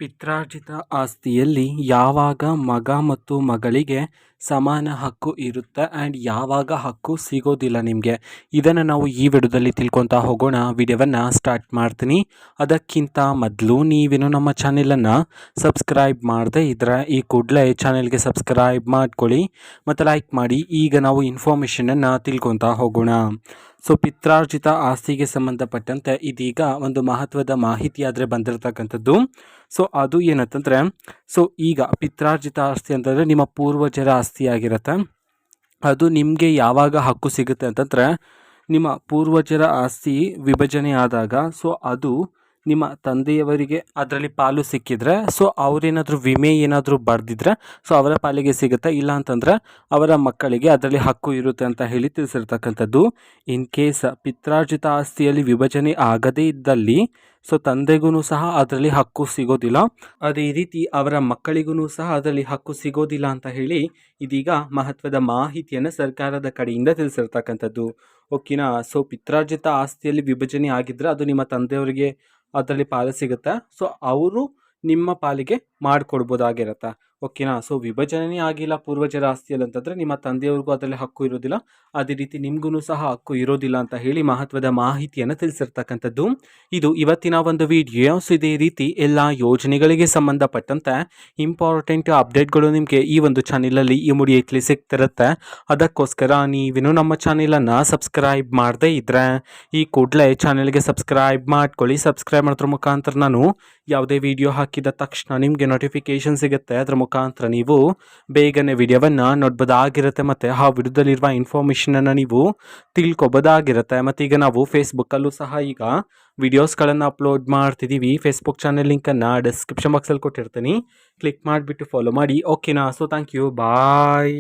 ಪಿತ್ರಾರ್ಜಿತ ಆಸ್ತಿಯಲ್ಲಿ ಯಾವಾಗ ಮಗ ಮತ್ತು ಮಗಳಿಗೆ ಸಮಾನ ಹಕ್ಕು ಇರುತ್ತೆ ಆ್ಯಂಡ್ ಯಾವಾಗ ಹಕ್ಕು ಸಿಗೋದಿಲ್ಲ ನಿಮಗೆ, ಇದನ್ನು ನಾವು ಈ ವಿಡಿಯೋದಲ್ಲಿ ತಿಳ್ಕೊತಾ ಹೋಗೋಣ. ವಿಡಿಯೋವನ್ನು ಸ್ಟಾರ್ಟ್ ಮಾಡ್ತೀನಿ. ಅದಕ್ಕಿಂತ ಮೊದಲು ನೀವೇನು ನಮ್ಮ ಚಾನೆಲನ್ನು ಸಬ್ಸ್ಕ್ರೈಬ್ ಮಾಡದೆ ಇದ್ದರೆ ಈ ಕೂಡಲೇ ಚಾನೆಲ್ಗೆ ಸಬ್ಸ್ಕ್ರೈಬ್ ಮಾಡ್ಕೊಳ್ಳಿ ಮತ್ತು ಲೈಕ್ ಮಾಡಿ. ಈಗ ನಾವು ಇನ್ಫಾರ್ಮೇಷನನ್ನು ತಿಳ್ಕೊತಾ ಹೋಗೋಣ. ಸೊ ಪಿತ್ರಾರ್ಜಿತ ಆಸ್ತಿಗೆ ಸಂಬಂಧಪಟ್ಟಂತೆ ಇದೀಗ ಒಂದು ಮಹತ್ವದ ಮಾಹಿತಿ ಆದರೆ ಬಂದಿರತಕ್ಕಂಥದ್ದು. ಸೊ ಅದು ಏನಂತಂದರೆ, ಸೊ ಈಗ ಪಿತ್ರಾರ್ಜಿತ ಆಸ್ತಿ ಅಂತಂದರೆ ನಿಮ್ಮ ಪೂರ್ವಜರ ಆಸ್ತಿ ಆಗಿರುತ್ತೆ. ಅದು ನಿಮಗೆ ಯಾವಾಗ ಹಕ್ಕು ಸಿಗುತ್ತೆ ಅಂತಂದರೆ, ನಿಮ್ಮ ಪೂರ್ವಜರ ಆಸ್ತಿ ವಿಭಜನೆ ಆದಾಗ ಸೊ ಅದು ನಿಮ್ಮ ತಂದೆಯವರಿಗೆ ಅದರಲ್ಲಿ ಪಾಲು ಸಿಕ್ಕಿದ್ರೆ, ಸೊ ಅವರೇನಾದರೂ ವಿಮೆ ಏನಾದರೂ ಬರೆದಿದ್ರೆ ಸೊ ಅವರ ಪಾಲಿಗೆ ಸಿಗುತ್ತೆ. ಇಲ್ಲ ಅಂತಂದರೆ ಅವರ ಮಕ್ಕಳಿಗೆ ಅದರಲ್ಲಿ ಹಕ್ಕು ಇರುತ್ತೆ ಅಂತ ಹೇಳಿ ತಿಳಿಸಿರ್ತಕ್ಕಂಥದ್ದು. ಇನ್ ಕೇಸ್ ಪಿತ್ರಾರ್ಜಿತ ಆಸ್ತಿಯಲ್ಲಿ ವಿಭಜನೆ ಆಗದೇ ಇದ್ದಲ್ಲಿ ಸೊ ತಂದೆಗೂ ಸಹ ಅದರಲ್ಲಿ ಹಕ್ಕು ಸಿಗೋದಿಲ್ಲ, ಅದೇ ರೀತಿ ಅವರ ಮಕ್ಕಳಿಗೂ ಸಹ ಅದರಲ್ಲಿ ಹಕ್ಕು ಸಿಗೋದಿಲ್ಲ ಅಂತ ಹೇಳಿ ಇದೀಗ ಮಹತ್ವದ ಮಾಹಿತಿಯನ್ನು ಸರ್ಕಾರದ ಕಡೆಯಿಂದ ತಿಳಿಸಿರ್ತಕ್ಕಂಥದ್ದು. ಓಕೆನಾ. ಸೊ ಪಿತ್ರಾರ್ಜಿತ ಆಸ್ತಿಯಲ್ಲಿ ವಿಭಜನೆ ಆಗಿದ್ದರೆ ಅದು ನಿಮ್ಮ ತಂದೆಯವರಿಗೆ ಅದರಲ್ಲಿ ಪಾಲು ಸಿಗುತ್ತೆ. ಸೊ ಅವರು ನಿಮ್ಮ ಪಾಲಿಗೆ ಮಾಡಿಕೊಡ್ಬೋದಾಗಿರುತ್ತೆ. ಓಕೆನಾ. ಸೊ ವಿಭಜನೆ ಆಗಿಲ್ಲ ಪೂರ್ವಜರ ಆಸ್ತಿಯಲ್ಲಿ ಅಂತಂದರೆ ನಿಮ್ಮ ತಂದೆಯವ್ರಿಗೂ ಅದರಲ್ಲಿ ಹಕ್ಕು ಇರೋದಿಲ್ಲ, ಅದೇ ರೀತಿ ನಿಮಗೂ ಸಹ ಹಕ್ಕು ಇರೋದಿಲ್ಲ ಅಂತ ಹೇಳಿ ಮಹತ್ವದ ಮಾಹಿತಿಯನ್ನು ತಿಳಿಸಿರ್ತಕ್ಕಂಥದ್ದು. ಇದು ಇವತ್ತಿನ ಒಂದು ವಿಡಿಯೋ. ಸೊ ಇದೇ ರೀತಿ ಎಲ್ಲ ಯೋಜನೆಗಳಿಗೆ ಸಂಬಂಧಪಟ್ಟಂತೆ ಇಂಪಾರ್ಟೆಂಟ್ ಅಪ್ಡೇಟ್ಗಳು ನಿಮಗೆ ಈ ಒಂದು ಚಾನೆಲಲ್ಲಿ ಇಮಿಡಿಯೇಟ್ಲಿ ಸಿಗ್ತಿರುತ್ತೆ. ಅದಕ್ಕೋಸ್ಕರ ನೀವೇನು ನಮ್ಮ ಚಾನೆಲನ್ನು ಸಬ್ಸ್ಕ್ರೈಬ್ ಮಾಡದೇ ಇದ್ದರೆ ಈ ಕೂಡಲೇ ಚಾನೆಲ್ಗೆ ಸಬ್ಸ್ಕ್ರೈಬ್ ಮಾಡ್ಕೊಳ್ಳಿ. ಸಬ್ಸ್ಕ್ರೈಬ್ ಮಾಡೋದ್ರ ಮುಖಾಂತರ ನಾನು ಯಾವುದೇ ವಿಡಿಯೋ ಹಾಕಿದ ತಕ್ಷಣ ನಿಮಗೆ ನೋಟಿಫಿಕೇಷನ್ ಸಿಗುತ್ತೆ. ಅದರ ಮುಖಾಂತರ ನೀವು ಬೇಗನೆ ವಿಡಿಯೋವನ್ನು ನೋಡ್ಬೋದಾಗಿರುತ್ತೆ ಮತ್ತು ಆ ವಿಡಿಯೋದಲ್ಲಿರುವ ಇನ್ಫಾರ್ಮೇಷನನ್ನು ನೀವು ತಿಳ್ಕೊಬೋದಾಗಿರುತ್ತೆ. ಮತ್ತು ಈಗ ನಾವು ಫೇಸ್ಬುಕ್ಕಲ್ಲೂ ಸಹ ಈಗ ವಿಡಿಯೋಸ್ಗಳನ್ನು ಅಪ್ಲೋಡ್ ಮಾಡ್ತಿದ್ದೀವಿ. ಫೇಸ್ಬುಕ್ ಚಾನೆಲ್ ಲಿಂಕನ್ನು ಡಿಸ್ಕ್ರಿಪ್ಷನ್ ಬಾಕ್ಸಲ್ಲಿ ಕೊಟ್ಟಿರ್ತೀನಿ, ಕ್ಲಿಕ್ ಮಾಡಿಬಿಟ್ಟು ಫಾಲೋ ಮಾಡಿ. ಓಕೆನಾ. So thank you, bye.